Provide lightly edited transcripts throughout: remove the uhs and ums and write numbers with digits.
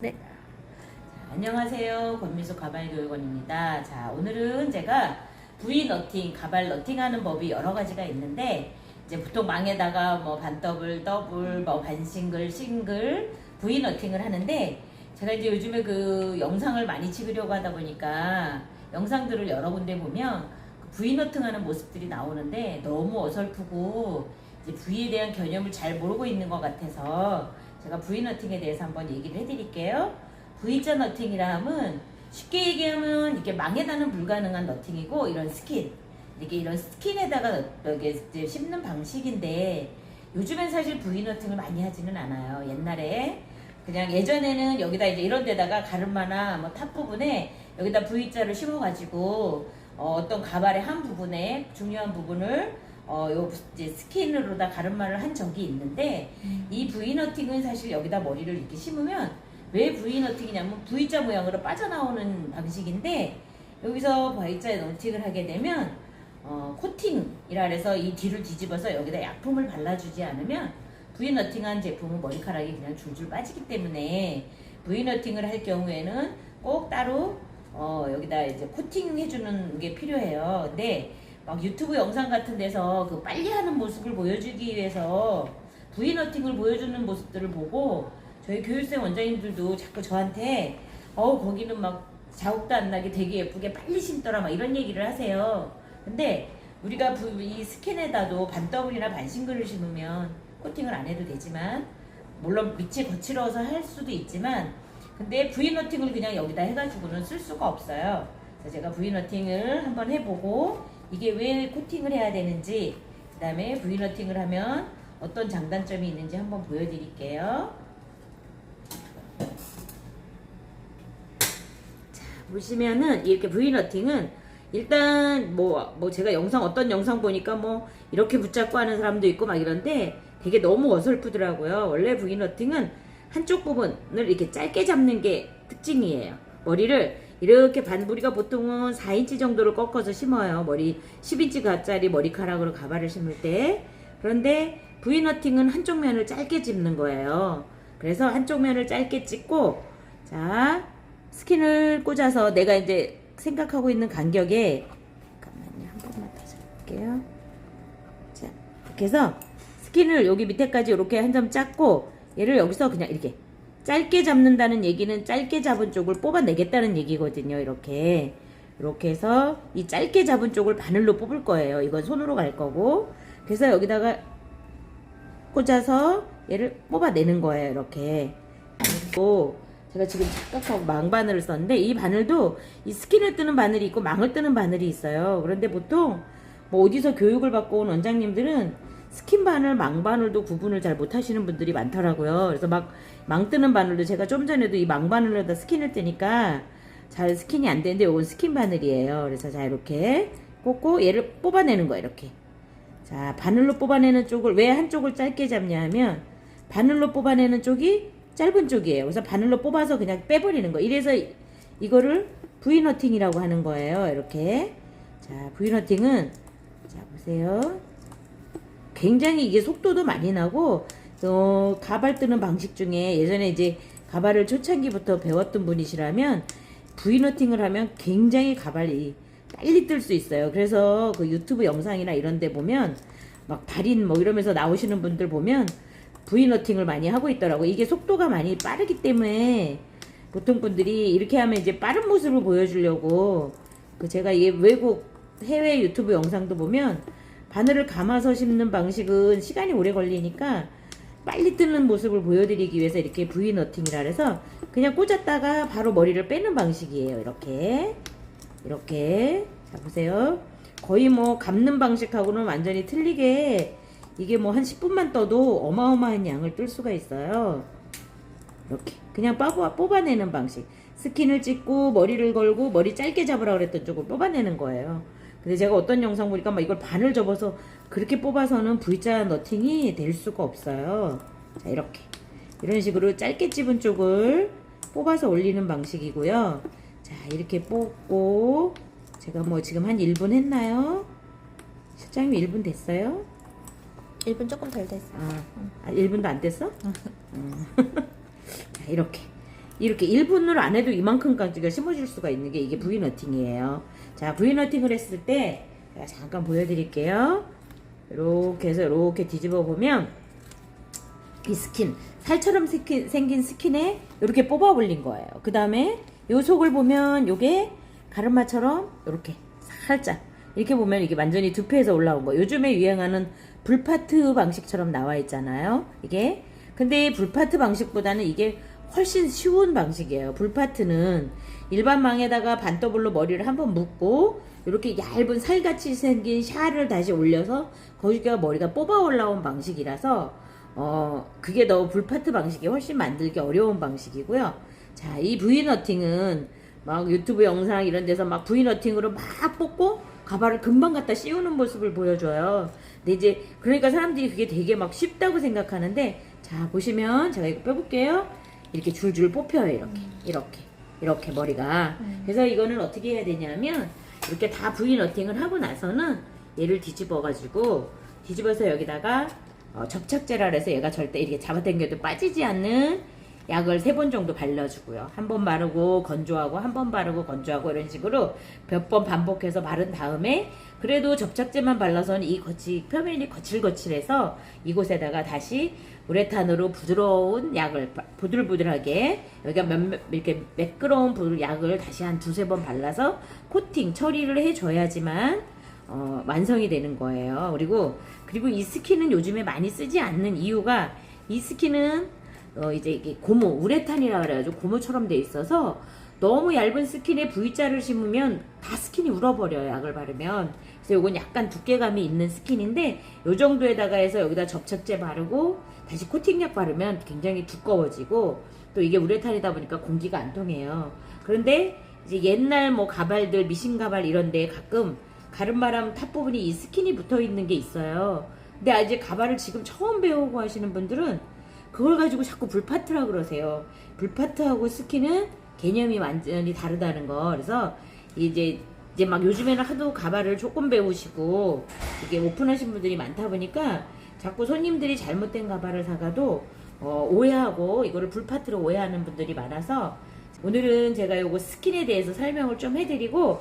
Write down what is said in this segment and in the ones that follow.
네. 안녕하세요. 권미숙 가발교육원입니다. 자, 오늘은 제가 V너팅, 가발 너팅하는 법이 여러 가지가 있는데, 이제 보통 망에다가 뭐 반더블, 더블, 뭐 반싱글, 싱글, V너팅을 하는데, 제가 이제 요즘에 그 영상을 많이 찍으려고 하다 보니까 영상들을 여러 군데 보면 그 V너팅 하는 모습들이 나오는데 너무 어설프고 이제 V에 대한 개념을 잘 모르고 있는 것 같아서 제가 V너팅에 대해서 한번 얘기를 해드릴게요. V자 너팅이라 함은 쉽게 얘기하면 이렇게 망에다는 불가능한 너팅이고, 이런 스킨, 이런 스킨에다가 이제 씹는 방식인데, 요즘엔 사실 V너팅을 많이 하지는 않아요. 옛날에 그냥 예전에는 여기다 이제 이런 데다가 가르마나 뭐 탑 부분에 여기다 V자를 심어가지고 어떤 가발의 한 부분에 중요한 부분을 요 이제 스킨으로다 가르마를 한 적이 있는데, 이 V너팅은 사실 여기다 머리를 이렇게 심으면, 왜 V너팅이냐면 V자 모양으로 빠져나오는 방식인데, 여기서 V자 너팅을 하게 되면 코팅이라 해서 이 뒤를 뒤집어서 여기다 약품을 발라주지 않으면 V너팅한 제품은 머리카락이 그냥 줄줄 빠지기 때문에, V너팅을 할 경우에는 꼭 따로 여기다 이제 코팅 해주는 게 필요해요. 근데 막 유튜브 영상 같은 데서 그 빨리 하는 모습을 보여주기 위해서 V너팅을 보여주는 모습들을 보고 저희 교육생 원장님들도 자꾸 저한테 거기는 막 자국도 안 나게 되게 예쁘게 빨리 심더라 막 이런 얘기를 하세요. 근데 우리가 이 스킨에다도 반더블이나 반싱글을 심으면 코팅을 안 해도 되지만, 물론 밑이 거칠어서 할 수도 있지만, 근데 V너팅을 그냥 여기다 해가지고는 쓸 수가 없어요. 그래서 제가 V너팅을 한번 해보고 이게 왜 코팅을 해야 되는지, 그 다음에 V너팅을 하면 어떤 장단점이 있는지 한번 보여드릴게요. 자, 보시면은 이렇게 V너팅은 일단 뭐 제가 어떤 영상 보니까 뭐 이렇게 붙잡고 하는 사람도 있고 막 이런데 되게 너무 어설프더라고요. 원래 V너팅은 한쪽 부분을 이렇게 짧게 잡는 게 특징이에요. 머리를 이렇게 우리가 보통은 4인치 정도를 꺾어서 심어요. 머리 10인치짜리 머리카락으로 가발을 심을 때. 그런데 V너팅은 한쪽 면을 짧게 찝는 거예요. 그래서 한쪽 면을 짧게 찝고, 자, 스킨을 꽂아서 내가 이제 생각하고 있는 간격에, 잠깐만요, 한 번만 더 잡을게요. 자, 이렇게 해서 스킨을 여기 밑에까지 이렇게 한 점 짰고, 얘를 여기서 그냥 이렇게 짧게 잡는다는 얘기는 짧게 잡은 쪽을 뽑아내겠다는 얘기거든요. 이렇게 해서 이 짧게 잡은 쪽을 바늘로 뽑을 거예요. 이건 손으로 갈 거고, 그래서 여기다가 꽂아서 얘를 뽑아내는 거예요. 이렇게. 그리고 제가 지금 착각하고 망바늘을 썼는데, 이 바늘도 이 스킨을 뜨는 바늘이 있고 망을 뜨는 바늘이 있어요. 그런데 보통 뭐 어디서 교육을 받고 온 원장님들은 스킨 바늘, 망 바늘도 구분을 잘 못하시는 분들이 많더라고요. 그래서 막 망 뜨는 바늘도 제가 좀 전에도 이 망 바늘로다 스킨을 뜨니까 잘 스킨이 안 되는데, 이건 스킨 바늘이에요. 그래서 자, 이렇게 꽂고 얘를 뽑아내는 거예요. 이렇게. 자, 바늘로 뽑아내는 쪽을 왜 한쪽을 짧게 잡냐 하면, 바늘로 뽑아내는 쪽이 짧은 쪽이에요. 그래서 바늘로 뽑아서 그냥 빼버리는 거. 이래서 이거를 V너팅이라고 하는 거예요. 이렇게. 자, V너팅은, 자, 보세요. 굉장히 이게 속도도 많이 나고, 가발 뜨는 방식 중에 예전에 이제 가발을 초창기부터 배웠던 분이시라면 V너팅을 하면 굉장히 가발이 빨리 뜰 수 있어요. 그래서 그 유튜브 영상이나 이런 데 보면 막 달인 뭐 이러면서 나오시는 분들 보면 V너팅을 많이 하고 있더라고. 이게 속도가 많이 빠르기 때문에 보통 분들이 이렇게 하면 이제 빠른 모습을 보여주려고, 제가 이 외국 해외 유튜브 영상도 보면 바늘을 감아서 심는 방식은 시간이 오래 걸리니까 빨리 뜨는 모습을 보여드리기 위해서 이렇게 V너팅이라 해서 그냥 꽂았다가 바로 머리를 빼는 방식이에요. 이렇게. 자, 보세요. 거의 뭐 감는 방식하고는 완전히 틀리게, 이게 뭐 한 10분만 떠도 어마어마한 양을 뜰 수가 있어요. 이렇게 그냥 뽑아내는 방식. 스킨을 찍고 머리를 걸고 머리 짧게 잡으라고 그랬던 쪽을 뽑아내는 거예요. 근데 제가 어떤 영상 보니까 막 이걸 반을 접어서 그렇게 뽑아서는 V자 너팅이 될 수가 없어요. 자, 이런 식으로 짧게 찝은 쪽을 뽑아서 올리는 방식이고요. 자, 이렇게 뽑고, 제가 뭐 지금 한 1분 했나요? 실장님 1분 됐어요? 1분 조금 덜 됐어. 1분도 안 됐어? 자, 이렇게 이렇게 1분을 안 해도 이만큼까지가 심어질 수가 있는 게 이게 V너팅이에요. 자, V너팅을 했을 때 제가 잠깐 보여드릴게요. 이렇게 해서 이렇게 뒤집어 보면 이 스킨, 살처럼 생긴 스킨에 이렇게 뽑아 올린 거예요. 그 다음에 요 속을 보면 요게 가르마처럼 이렇게 살짝 이렇게 보면 이게 완전히 두피에서 올라온 거. 요즘에 유행하는 불파트 방식처럼 나와 있잖아요. 이게 근데 불파트 방식보다는 이게 훨씬 쉬운 방식이에요. 불파트는 일반 망에다가 반더블로 머리를 한번 묶고 이렇게 얇은 살같이 생긴 샤를 다시 올려서 거기가 머리가 뽑아 올라온 방식이라서 그게 더 불파트 방식이 훨씬 만들기 어려운 방식이고요. 자, 이 V너팅은 막 유튜브 영상 이런 데서 막 V너팅으로 막 뽑고 가발을 금방 갖다 씌우는 모습을 보여줘요. 근데 이제 그러니까 사람들이 그게 되게 막 쉽다고 생각하는데, 자 보시면 제가 이거 빼볼게요. 이렇게 줄줄 뽑혀요. 이렇게 머리가. 그래서 이거는 어떻게 해야 되냐면 이렇게 다 V너팅을 하고 나서는 얘를 뒤집어서 여기다가 접착제라 해서 얘가 절대 이렇게 잡아당겨도 빠지지 않는 약을 3번 정도 발라주고요. 한 번 바르고 건조하고 한 번 바르고 건조하고 이런 식으로 몇 번 반복해서 바른 다음에 그래도 접착제만 발라서는 이 표면이 거칠거칠해서 이곳에다가 다시 우레탄으로 부드러운 약을 부들부들하게 여기가 이렇게 매끄러운 약을 다시 한 2-3번 발라서 코팅 처리를 해줘야지만 완성이 되는 거예요. 그리고 이 스킨은 요즘에 많이 쓰지 않는 이유가 이 스킨은 이제 이게 우레탄이라 그래가지고 고무처럼 돼 있어서 너무 얇은 스킨에 V자를 심으면 다 스킨이 울어버려요. 약을 바르면. 그래서 이건 약간 두께감이 있는 스킨인데 요 정도에다가 해서 여기다 접착제 바르고 다시 코팅약 바르면 굉장히 두꺼워지고 또 이게 우레탄이다 보니까 공기가 안 통해요. 그런데 이제 옛날 가발들 미신 가발 이런데 가끔 가름바람 탑 부분이 이 스킨이 붙어 있는 게 있어요. 근데 이제 가발을 지금 처음 배우고 하시는 분들은 그걸 가지고 자꾸 불파트라 그러세요. 불파트하고 스킨은 개념이 완전히 다르다는 거. 그래서 이제 막 요즘에는 하도 가발을 조금 배우시고 이게 오픈하신 분들이 많다 보니까 자꾸 손님들이 잘못된 가발을 사가도 오해하고 이거를 불파트로 오해하는 분들이 많아서 오늘은 제가 요거 스킨에 대해서 설명을 좀 해드리고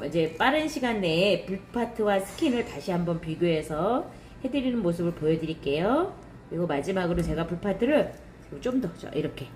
이제 빠른 시간 내에 불파트와 스킨을 다시 한번 비교해서 해드리는 모습을 보여드릴게요. 그리고 마지막으로 제가 불파트를 좀 더 이렇게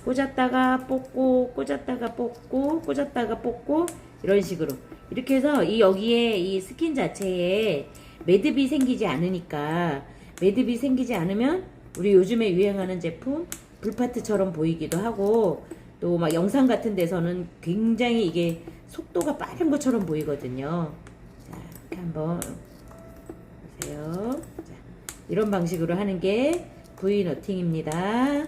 꽂았다가 뽑고 꽂았다가 뽑고 꽂았다가 뽑고 이런 식으로 이렇게 해서 여기에 이 스킨 자체에 매듭이 생기지 않으니까 매듭이 생기지 않으면 우리 요즘에 유행하는 제품 불파트처럼 보이기도 하고 또 막 영상 같은 데서는 굉장히 이게 속도가 빠른 것처럼 보이거든요. 자, 이렇게 한번 보세요. 자, 이런 방식으로 하는 게 V너팅입니다.